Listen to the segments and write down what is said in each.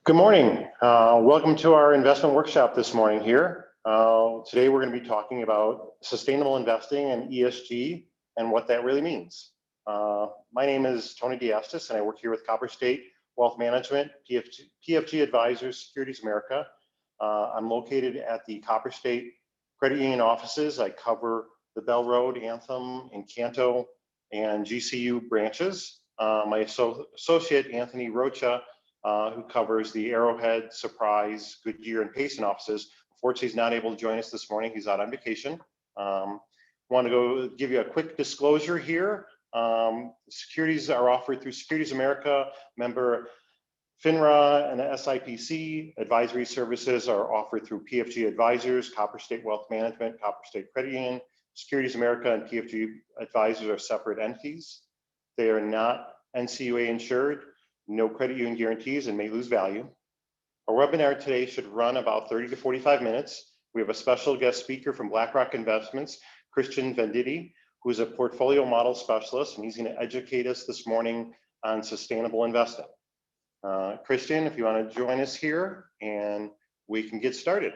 Good morning. Welcome to our investment workshop this morning here. Today we're going to be talking about sustainable investing and ESG and what that really means. My name is Tony Diastis and I work here with Copper State Wealth Management, PFG Advisors, Securities America. I'm located at the Copper State Credit Union offices. I cover the Bell Road, Anthem, Encanto, and GCU branches. My associate, Anthony Rocha, who covers the Arrowhead, Surprise, Goodyear, and Payson offices. Unfortunately, he's not able to join us this morning. He's out on vacation. Want to go give you a quick disclosure here. Securities are offered through Securities America, member FINRA and the SIPC. Advisory services are offered through PFG Advisors, Copper State Wealth Management, Copper State Credit Union. Securities America and PFG Advisors are separate entities. They are not NCUA insured. No credit union guarantees and may lose value. Our webinar today should run about 30 to 45 minutes. We have a special guest speaker from BlackRock Investments, Christian Venditti, who is a portfolio model specialist, and he's going to educate us this morning on sustainable investing. Christian, if you want to join us here, and we can get started.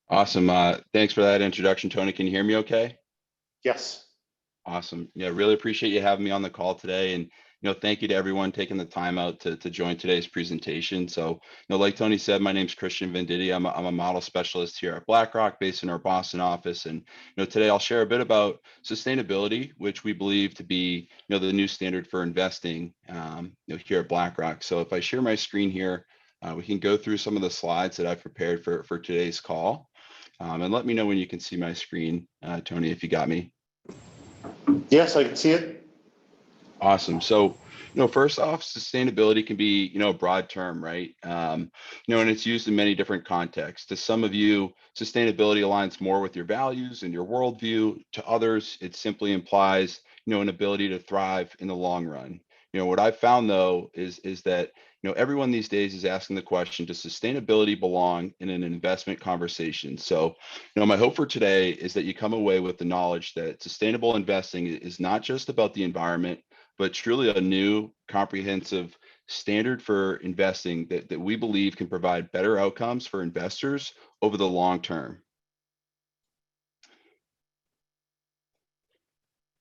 Awesome. Thanks for that introduction, Tony. Can you hear me okay? Yes. Awesome. Yeah, really appreciate you having me on the call today. And thank you to everyone taking the time out to join today's presentation. So, like Tony said, my name's Christian Venditti. I'm a model specialist here at BlackRock, based in our Boston office. And today I'll share a bit about sustainability, which we believe to be the new standard for investing here at BlackRock. So if I share my screen here, we can go through some of the slides that I've prepared for today's call. And let me know when you can see my screen, Tony, if you got me. Yes, I can see it. Awesome. So, first off, sustainability can be, a broad term, right? And it's used in many different contexts. To some of you, sustainability aligns more with your values and your worldview. To others, it simply implies, an ability to thrive in the long run. What I've found though is that, everyone these days is asking the question, does sustainability belong in an investment conversation? So, my hope for today is that you come away with the knowledge that sustainable investing is not just about the environment, but truly a new comprehensive standard for investing that we believe can provide better outcomes for investors over the long term.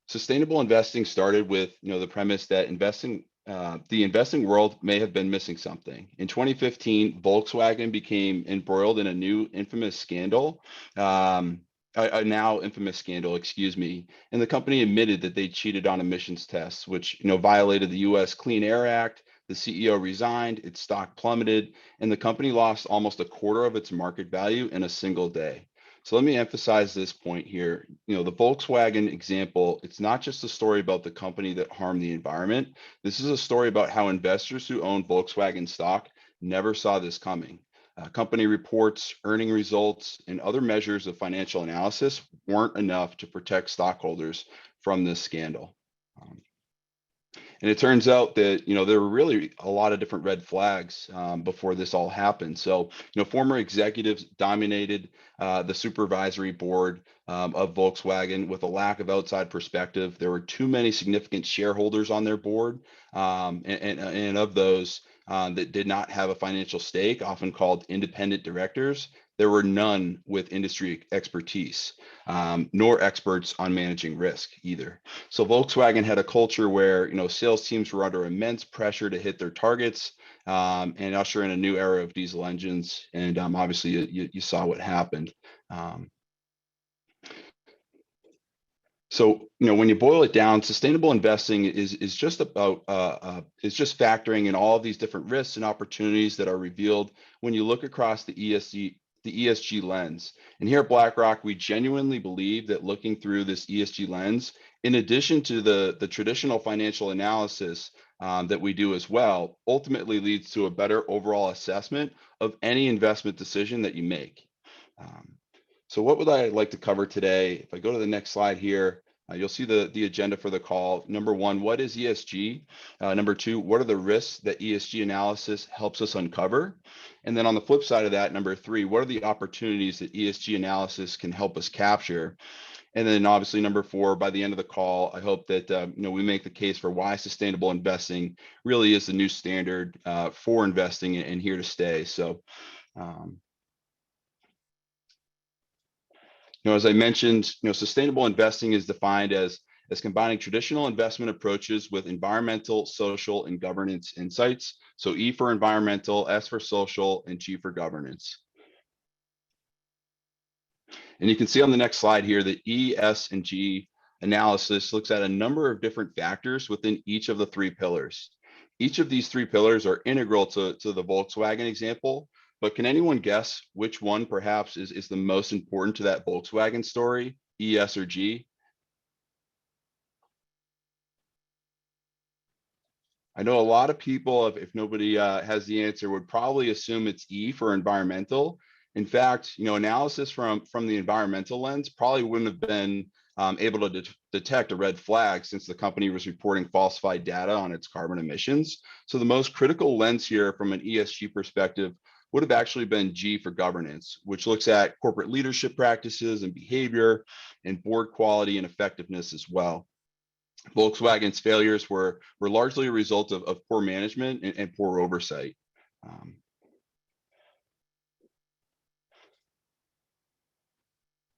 Sustainable investing started with the premise that the investing world may have been missing something. In 2015, Volkswagen became embroiled in a new infamous scandal. A now infamous scandal, excuse me, and the company admitted that they cheated on emissions tests, which violated the U.S. Clean Air Act. The CEO resigned, its stock plummeted, and the company lost almost a quarter of its market value in a single day. So let me emphasize this point here. The Volkswagen example, it's not just a story about the company that harmed the environment. This is a story about how investors who own Volkswagen stock never saw this coming. Company reports, earning results, and other measures of financial analysis weren't enough to protect stockholders from this scandal. And it turns out that, there were really a lot of different red flags before this all happened. So, former executives dominated the supervisory board of Volkswagen with a lack of outside perspective. There were too many significant shareholders on their board, and of those that did not have a financial stake, often called independent directors, there were none with industry expertise, nor experts on managing risk either. So Volkswagen had a culture where, sales teams were under immense pressure to hit their targets and usher in a new era of diesel engines. And obviously you saw what happened. So, when you boil it down, sustainable investing is just about is just factoring in all of these different risks and opportunities that are revealed when you look across the ESG lens. And here at BlackRock, we genuinely believe that looking through this ESG lens, in addition to the traditional financial analysis that we do as well, ultimately leads to a better overall assessment of any investment decision that you make. So what would I like to cover today? If I go to the next slide here, You'll see the agenda for the call. Number one, what is ESG? Number two, what are the risks that ESG analysis helps us uncover? And then on the flip side of that, number three, what are the opportunities that ESG analysis can help us capture? And then obviously number four, by the end of the call, I hope that we make the case for why sustainable investing really is the new standard for investing and here to stay. So um, as I mentioned, sustainable investing is defined as combining traditional investment approaches with environmental, social, and governance insights. So E for environmental, S for social, and G for governance. And you can see on the next slide here that E, S, and G analysis looks at a number of different factors within each of the three pillars. Each of these three pillars are integral to the Volkswagen example, but can anyone guess which one perhaps is the most important to that Volkswagen story, E, S, or G? I know a lot of people, if nobody has the answer, would probably assume it's E for environmental. In fact, analysis from the environmental lens probably wouldn't have been able to detect a red flag since the company was reporting falsified data on its carbon emissions. So the most critical lens here from an ESG perspective would have actually been G for governance, which looks at corporate leadership practices and behavior and board quality and effectiveness as well. Volkswagen's failures were largely a result of poor management and poor oversight.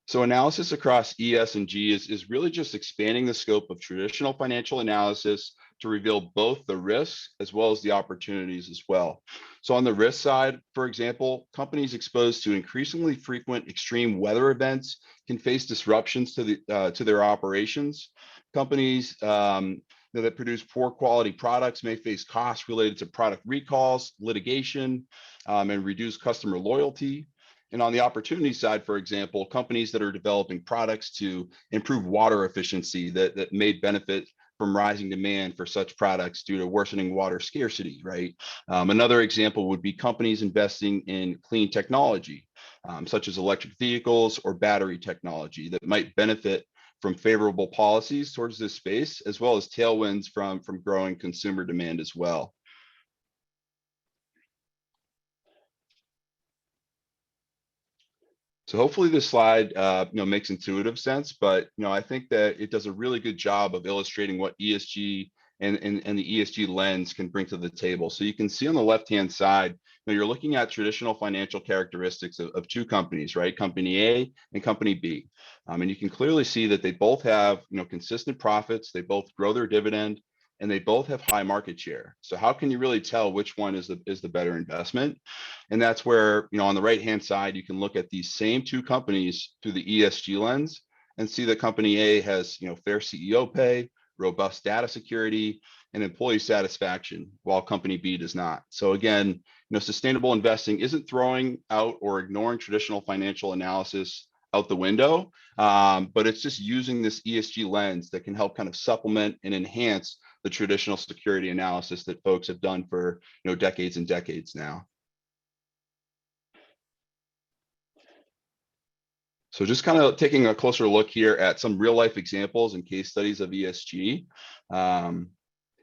So analysis across ES and G is really just expanding the scope of traditional financial analysis to reveal both the risks as well as the opportunities as well. So on the risk side, for example, companies exposed to increasingly frequent extreme weather events can face disruptions to their operations. Companies that produce poor quality products may face costs related to product recalls, litigation, and reduced customer loyalty. And on the opportunity side, for example, companies that are developing products to improve water efficiency that may benefit from rising demand for such products due to worsening water scarcity, right? Another example would be companies investing in clean technology, such as electric vehicles or battery technology that might benefit from favorable policies towards this space, as well as tailwinds from growing consumer demand as well. So hopefully this slide makes intuitive sense, but I think that it does a really good job of illustrating what ESG and the ESG lens can bring to the table. So you can see on the left-hand side, you're looking at traditional financial characteristics of two companies, right? Company A and Company B. And you can clearly see that they both have consistent profits, they both grow their dividend, and they both have high market share. So how can you really tell which one is the better investment? And that's where, on the right-hand side, you can look at these same two companies through the ESG lens and see that company A has, fair CEO pay, robust data security, and employee satisfaction, while company B does not. So again, sustainable investing isn't throwing out or ignoring traditional financial analysis out the window, but it's just using this ESG lens that can help kind of supplement and enhance the traditional security analysis that folks have done for decades and decades now. So just kind of taking a closer look here at some real life examples and case studies of ESG.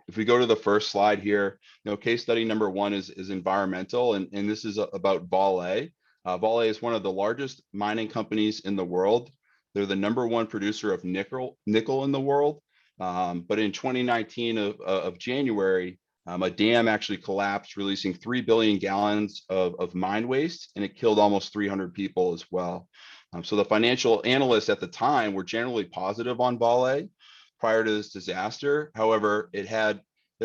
If we go to the first slide here, case study number one is environmental, and this is about Vale. Vale is one of the largest mining companies in the world. They're the number one producer of nickel in the world. But in 2019 of January, a dam actually collapsed, releasing 3 billion gallons of mine waste, and it killed almost 300 people as well. So the financial analysts at the time were generally positive on Vale prior to this disaster. However, it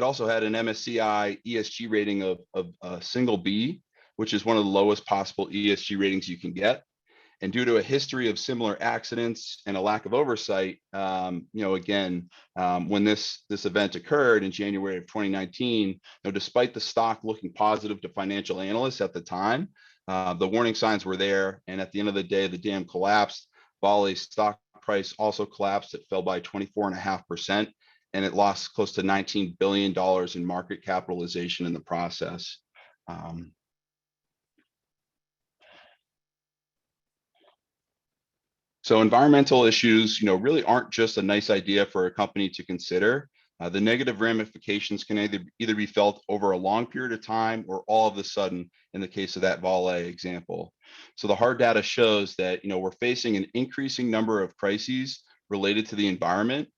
also had an MSCI ESG rating of single B, which is one of the lowest possible ESG ratings you can get. And due to a history of similar accidents and a lack of oversight, again, when this event occurred in January of 2019, despite the stock looking positive to financial analysts at the time, the warning signs were there. And at the end of the day, the dam collapsed. Vale's stock price also collapsed. It fell by 24.5%, and it lost close to $19 billion in market capitalization in the process. So environmental issues, really aren't just a nice idea for a company to consider. The negative ramifications can either be felt over a long period of time or all of a sudden in the case of that Vale example. So the hard data shows that, we're facing an increasing number of crises related to the environment.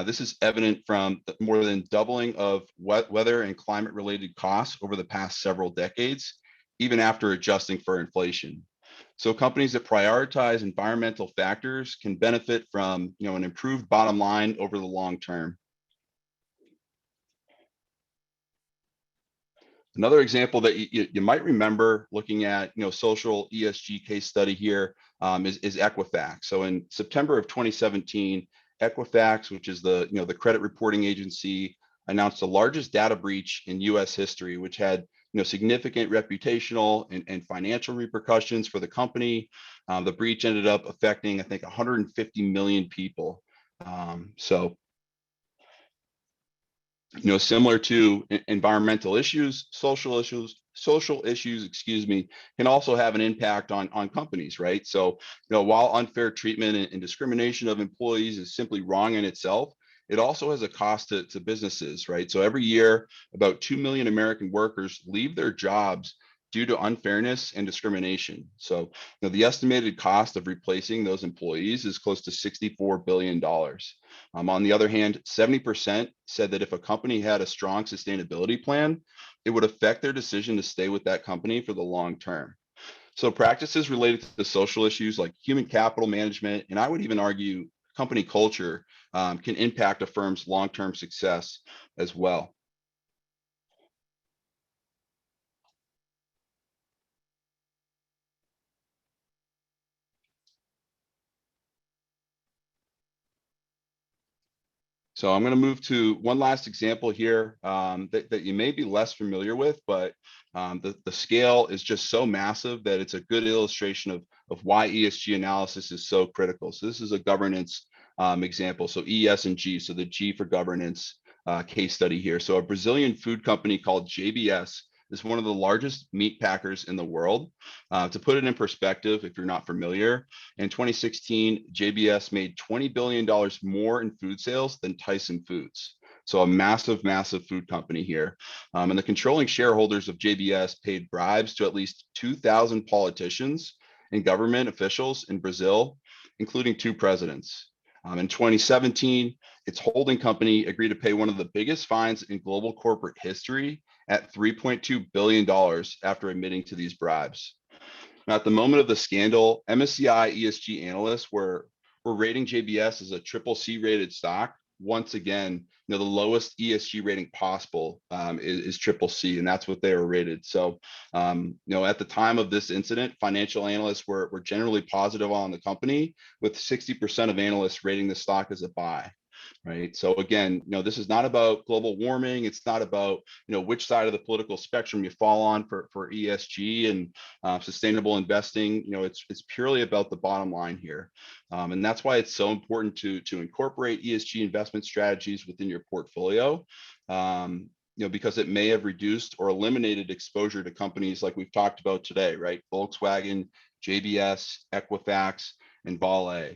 This is evident from more than doubling of weather and climate related costs over the past several decades, even after adjusting for inflation. So companies that prioritize environmental factors can benefit from, an improved bottom line over the long term. Another example that you might remember looking at, social ESG case study here is Equifax. So in September of 2017, Equifax, which is the credit reporting agency, announced the largest data breach in U.S. history, which had significant reputational and financial repercussions for the company. The breach ended up affecting, I think, 150 million people. So similar to environmental issues, social issues, excuse me, can also have an impact on companies, right? So, while unfair treatment and discrimination of employees is simply wrong in itself, it also has a cost to businesses, right? So every year, about 2 million American workers leave their jobs due to unfairness and discrimination. So, the estimated cost of replacing those employees is close to $64 billion. On the other hand, 70% said that if a company had a strong sustainability plan, it would affect their decision to stay with that company for the long term. So practices related to the social issues like human capital management, and I would even argue company culture, can impact a firm's long-term success as well. So I'm going to move to one last example here that you may be less familiar with, but the scale is just so massive that it's a good illustration of why ESG analysis is so critical. So this is a governance example. So ES and G, so the G for governance case study here. So a Brazilian food company called JBS is one of the largest meat packers in the world. To put it in perspective, if you're not familiar, in 2016, JBS made $20 billion more in food sales than Tyson Foods. So a massive, massive food company here. And the controlling shareholders of JBS paid bribes to at least 2,000 politicians and government officials in Brazil, including 2 presidents. In 2017, its holding company agreed to pay one of the biggest fines in global corporate history at $3.2 billion after admitting to these bribes. Now, at the moment of the scandal, MSCI ESG analysts were rating JBS as a triple C rated stock. Once again, the lowest ESG rating possible is triple C, and that's what they were rated. So, at the time of this incident, financial analysts were generally positive on the company, with 60% of analysts rating the stock as a buy. Right. So again, this is not about global warming. It's not about, which side of the political spectrum you fall on for ESG and sustainable investing. It's purely about the bottom line here. And that's why it's so important to incorporate ESG investment strategies within your portfolio. Because it may have reduced or eliminated exposure to companies like we've talked about today, right? Volkswagen, JBS, Equifax, and Vale.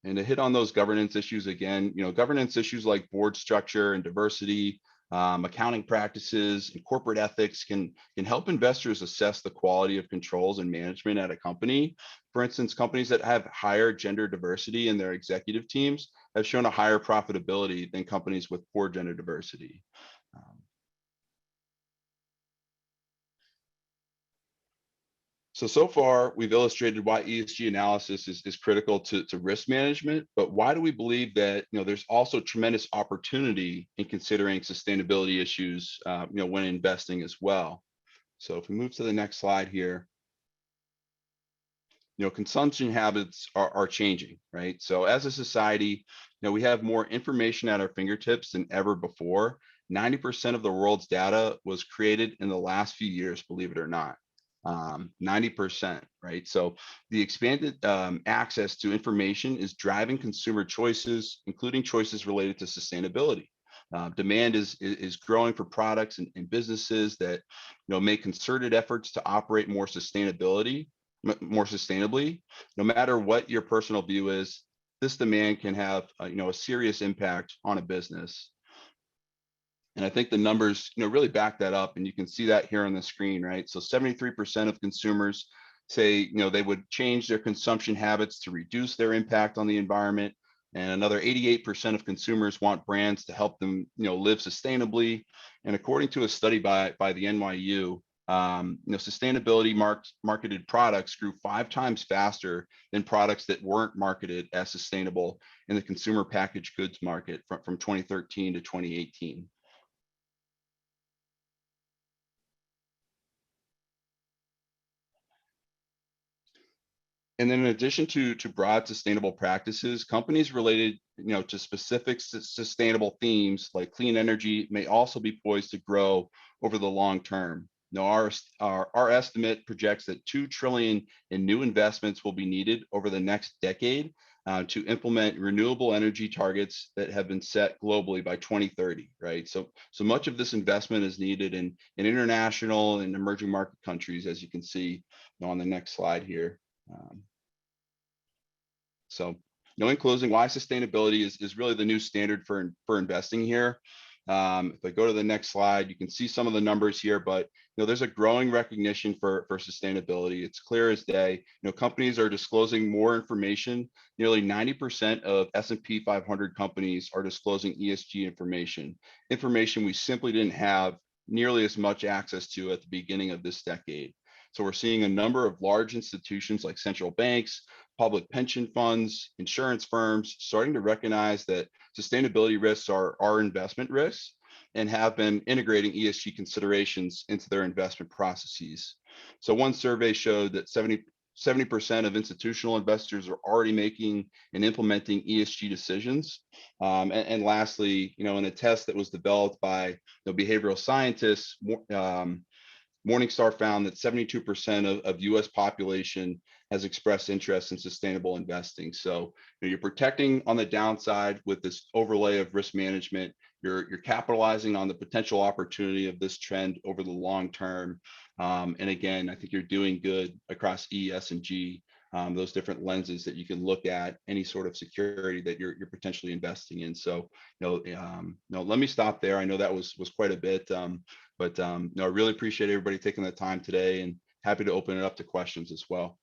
And to hit on those governance issues again, governance issues like board structure and diversity, accounting practices, and corporate ethics can help investors assess the quality of controls and management at a company. For instance, companies that have higher gender diversity in their executive teams have shown a higher profitability than companies with poor gender diversity. So far, we've illustrated why ESG analysis is critical to risk management, but why do we believe that there's also tremendous opportunity in considering sustainability issues when investing as well? So if we move to the next slide here, consumption habits are changing, right? So as a society, we have more information at our fingertips than ever before. 90% of the world's data was created in the last few years, believe it or not. 90%, right? So the expanded access to information is driving consumer choices, including choices related to sustainability. Demand is growing for products and businesses that make concerted efforts to operate more sustainably. No matter what your personal view is, this demand can have a serious impact on a business. And I think the numbers, really back that up, and you can see that here on the screen, right? So 73% of consumers say, they would change their consumption habits to reduce their impact on the environment. And another 88% of consumers want brands to help them, live sustainably. And according to a study by the NYU, sustainability marketed products grew 5 times faster than products that weren't marketed as sustainable in the consumer packaged goods market from 2013 to 2018. And then in addition to broad sustainable practices, companies related to specific sustainable themes like clean energy may also be poised to grow over the long term. Our estimate projects that 2 trillion in new investments will be needed over the next decade to implement renewable energy targets that have been set globally by 2030, right? So much of this investment is needed in international and emerging market countries, as you can see on the next slide here. So, in closing, why sustainability is really the new standard for investing here. If I go to the next slide, you can see some of the numbers here, but there's a growing recognition for sustainability. It's clear as day. Companies are disclosing more information. Nearly 90% of S&P 500 companies are disclosing ESG information we simply didn't have nearly as much access to at the beginning of this decade. So we're seeing a number of large institutions like central banks, public pension funds, insurance firms starting to recognize that sustainability risks are investment risks and have been integrating ESG considerations into their investment processes. So one survey showed that 70% of institutional investors are already making and implementing ESG decisions. And lastly, in a test that was developed by behavioral scientists, Morningstar found that 72% of US population has expressed interest in sustainable investing. So you're protecting on the downside with this overlay of risk management. You're capitalizing on the potential opportunity of this trend over the long term. And again, I think you're doing good across E, S, and G, those different lenses that you can look at any sort of security that you're potentially investing in. So, let me stop there. I know that was quite a bit, but I really appreciate everybody taking the time today, and happy to open it up to questions as well.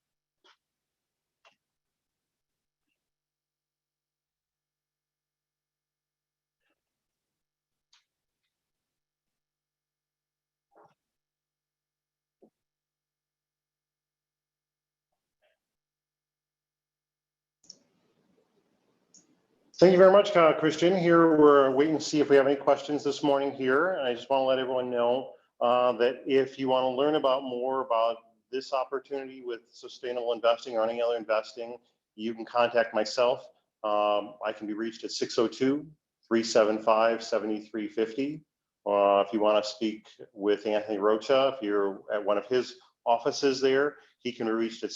Thank you very much, Christian. Here, we're waiting to see if we have any questions this morning here. And I just want to let everyone know that if you want to learn more about this opportunity with sustainable investing or any other investing, you can contact myself. I can be reached at 602-375-7350. If you want to speak with Anthony Rocha, if you're at one of his offices there, he can be reached at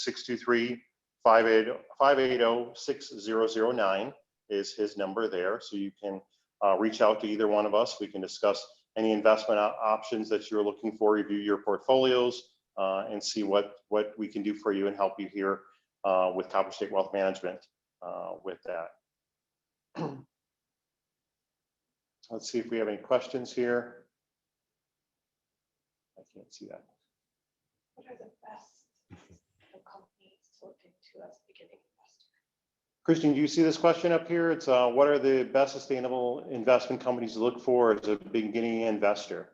623-580-6009. Is his number there. So you can reach out to either one of us. We can discuss any investment options that you're looking for, review your portfolios, and see what we can do for you and help you here with Copper State Wealth Management with that. Let's see if we have any questions here. I can't see that. What are the best companies to look into as beginning investors? Christian, do you see this question up here? It's what are the best sustainable investment companies to look for as a beginning investor?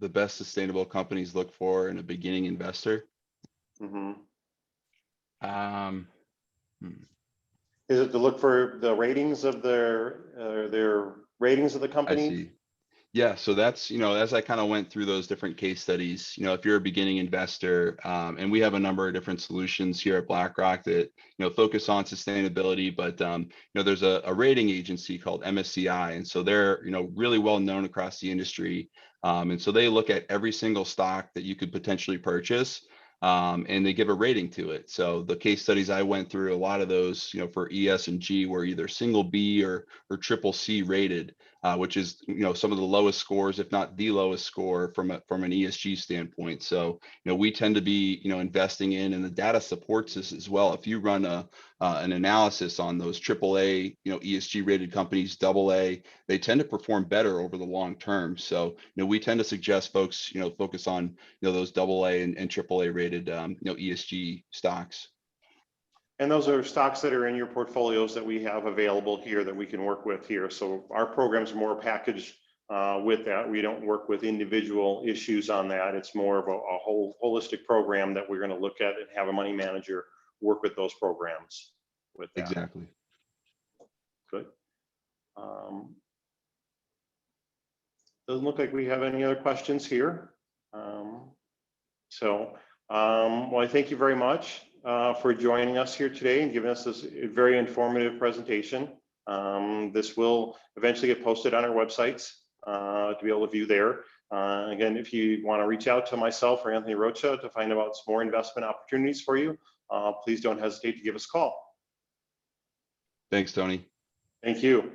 The best sustainable companies look for in a beginning investor. Mm-hmm. Is it to look for the ratings of their ratings of the company? I see. Yeah, so that's, as I kind of went through those different case studies, if you're a beginning investor, and we have a number of different solutions here at BlackRock that, focus on sustainability, but, there's a rating agency called MSCI. And so they're, really well known across the industry. And so they look at every single stock that you could potentially purchase. and they give a rating to it. So the case studies I went through, a lot of those, for ES and G were either single B or triple C rated, which is, some of the lowest scores, if not the lowest score from an ESG standpoint. So, we tend to be, investing in, and the data supports this as well. If you run an analysis on those AAA, ESG rated companies, AA, they tend to perform better over the long term. So, we tend to suggest folks, focus on, those AA and AAA rated, ESG stocks. And those are stocks that are in your portfolios that we have available here that we can work with here. So our programs are more packaged with that. We don't work with individual issues on that. It's more of a whole holistic program that we're going to look at and have a money manager work with those programs with that. Exactly. Good. Doesn't look like we have any other questions here. Well, I thank you very much for joining us here today and giving us this very informative presentation. This will eventually get posted on our websites to be able to view there. Again, if you want to reach out to myself or Anthony Rocha to find out some more investment opportunities for you, please don't hesitate to give us a call. Thanks, Tony. Thank you.